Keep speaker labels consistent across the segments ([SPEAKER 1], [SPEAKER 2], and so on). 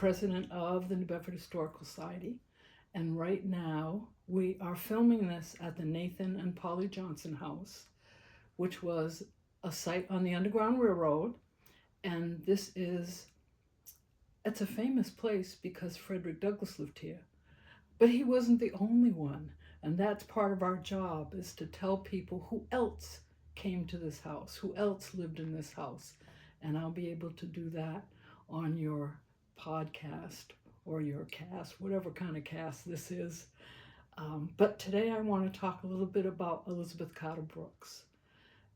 [SPEAKER 1] president of the New Bedford Historical Society, and right now we are filming this at the Nathan and Polly Johnson House, which was a site on the Underground Railroad. And it's a famous place because Frederick Douglass lived here. But he wasn't the only one. And that's part of our job, is to tell people who else came to this house, who else lived in this house. And I'll be able to do that on your podcast or your cast, whatever kind of cast this is. But today I want to talk a little bit about Eizabeth Carter Brooks.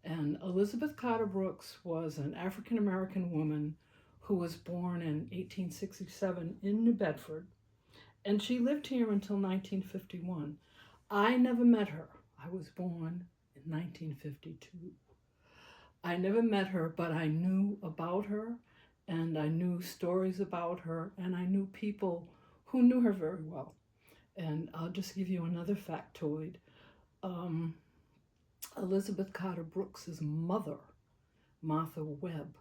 [SPEAKER 1] And Eizabeth Carter Brooks was an African American woman who was born in 1867 in New Bedford. And she lived here until 1951. I never met her. I was born in 1952. I never met her, but I knew about her, and I knew stories about her, and I knew people who knew her very well. And I'll just give you another factoid. Eizabeth Carter Brooks's mother, Martha Webb,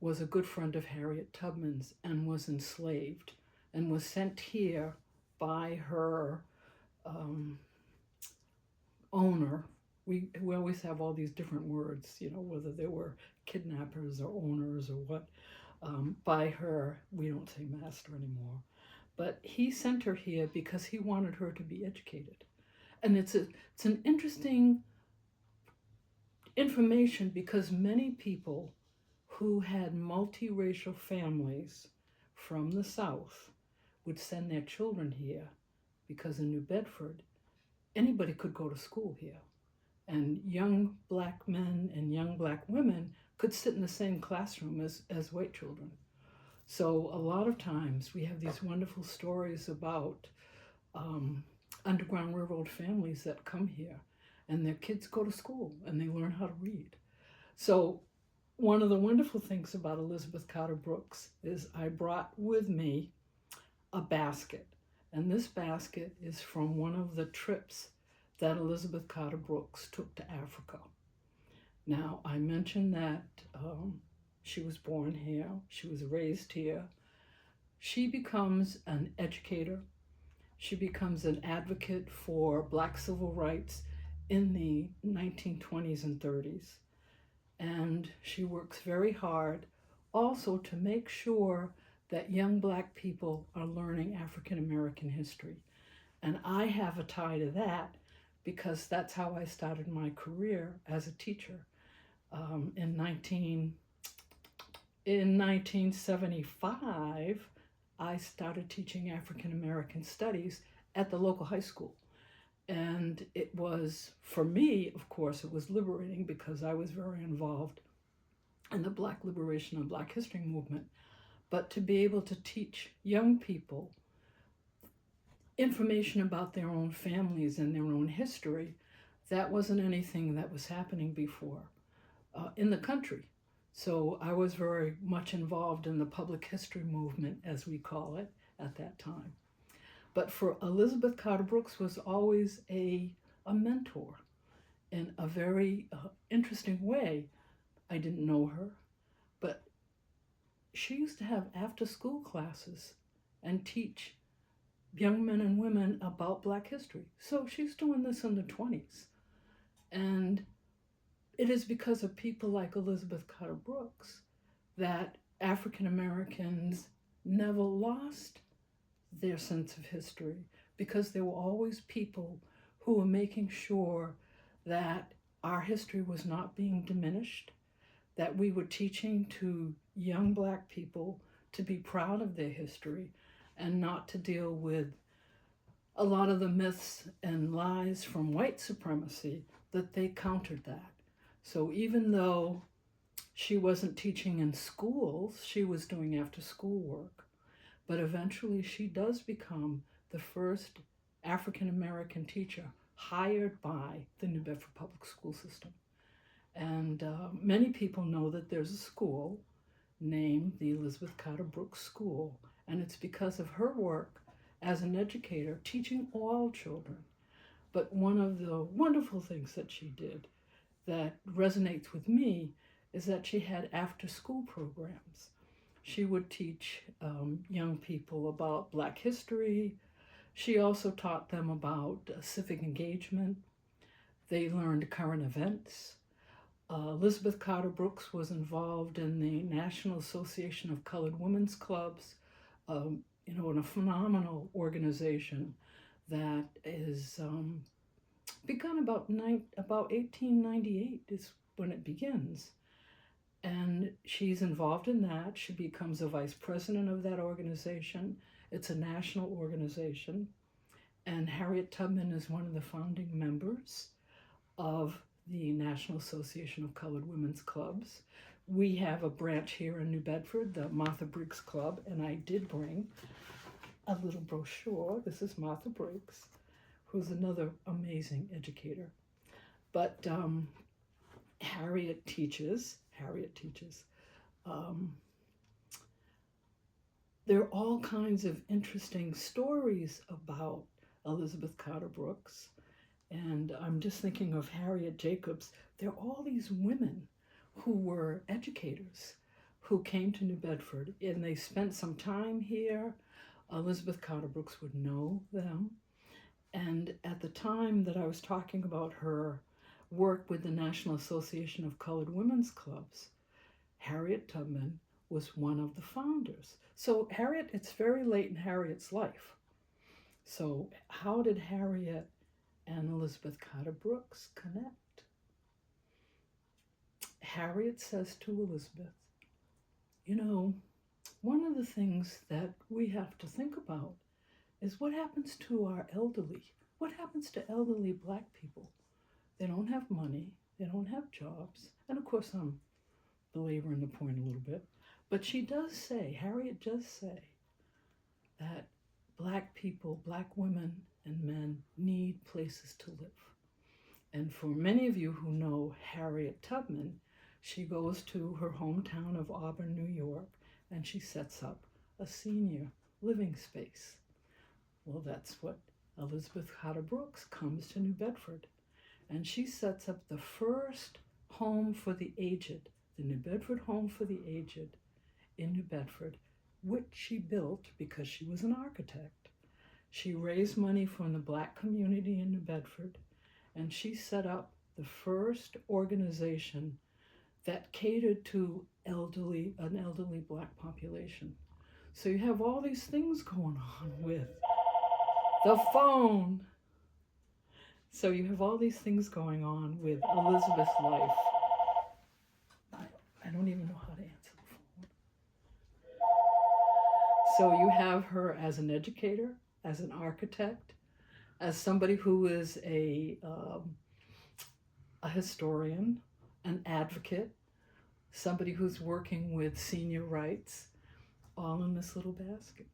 [SPEAKER 1] was a good friend of Harriet Tubman's and was enslaved and was sent here by her owner. We always have all these different words, whether they were kidnappers or owners or what. By her, we don't say master anymore. But he sent her here because he wanted her to be educated. And it's an interesting information because many people who had multiracial families from the South would send their children here because in New Bedford, anybody could go to school here. And young black men and young black women could sit in the same classroom as white children. So a lot of times we have these wonderful stories about Underground Railroad families that come here and their kids go to school and they learn how to read. So one of the wonderful things about Eizabeth Carter Brooks is I brought with me a basket. And this basket is from one of the trips that Eizabeth Carter Brooks took to Africa. Now, I mentioned that she was born here, she was raised here. She becomes an educator. She becomes an advocate for Black civil rights in the 1920s and 30s. And she works very hard also to make sure that young Black people are learning African American history. And I have a tie to that because that's how I started my career as a teacher. In 1975, I started teaching African American studies at the local high school. And it was, for me, of course, it was liberating because I was very involved in the Black liberation and Black history movement. But to be able to teach young people information about their own families and their own history, that wasn't anything that was happening before in the country. So I was very much involved in the public history movement, as we call it, at that time. But for Eizabeth Carter Brooks was always a mentor in a very interesting way. I didn't know her, but she used to have after-school classes and teach young men and women about Black history. So she's doing this in the 20s. And it is because of people like Eizabeth Carter Brooks that African Americans never lost their sense of history, because there were always people who were making sure that our history was not being diminished, that we were teaching to young Black people to be proud of their history and not to deal with a lot of the myths and lies from white supremacy, that they countered that. So even though she wasn't teaching in schools, she was doing after school work. But eventually she does become the first African American teacher hired by the New Bedford Public School System. And many people know that there's a school named the Eizabeth Carter Brooks School, and it's because of her work as an educator teaching all children. But one of the wonderful things that she did that resonates with me is that she had after-school programs She would teach young people about Black history. She also taught them about civic engagement. They learned current events. Elizabeth Carter Brooks was involved in the National Association of Colored Women's Clubs, in a phenomenal organization that is begun about 1898 is when it begins. And she's involved in that. She becomes a vice president of that organization. It's a national organization. And Harriet Tubman is one of the founding members of the National Association of Colored Women's Clubs. We have a branch here in New Bedford, the Martha Briggs Club, and I did bring a little brochure. This is Martha Briggs, who's another amazing educator. But Harriet teaches. There are all kinds of interesting stories about Elizabeth Carter Brooks. And I'm just thinking of Harriet Jacobs. There are all these women who were educators who came to New Bedford, and they spent some time here. Elizabeth Carter Brooks would know them. And at the time that I was talking about her work with the National Association of Colored Women's Clubs, Harriet Tubman was one of the founders. So Harriet, it's very late in Harriet's life. So how did Harriet and Elizabeth Carter Brooks connect? Harriet says to Elizabeth, one of the things that we have to think about is what happens to our elderly? What happens to elderly Black people? They don't have money, they don't have jobs, and of course I'm belaboring the point a little bit, but Harriet does say that Black people, Black women and men need places to live. And for many of you who know Harriet Tubman, she goes to her hometown of Auburn, New York, and she sets up a senior living space. Well, that's what Elizabeth Carter Brooks comes to New Bedford, and she sets up the first home for the aged, the New Bedford Home for the Aged in New Bedford, which she built because she was an architect. She raised money from the Black community in New Bedford, and she set up the first organization that catered to an elderly Black population. So you have all these things going on with the phone. So you have all these things going on with Elizabeth's life. I don't even know how to answer the phone. So you have her as an educator, as an architect, as somebody who is a historian, an advocate, somebody who's working with senior rights, all in this little basket.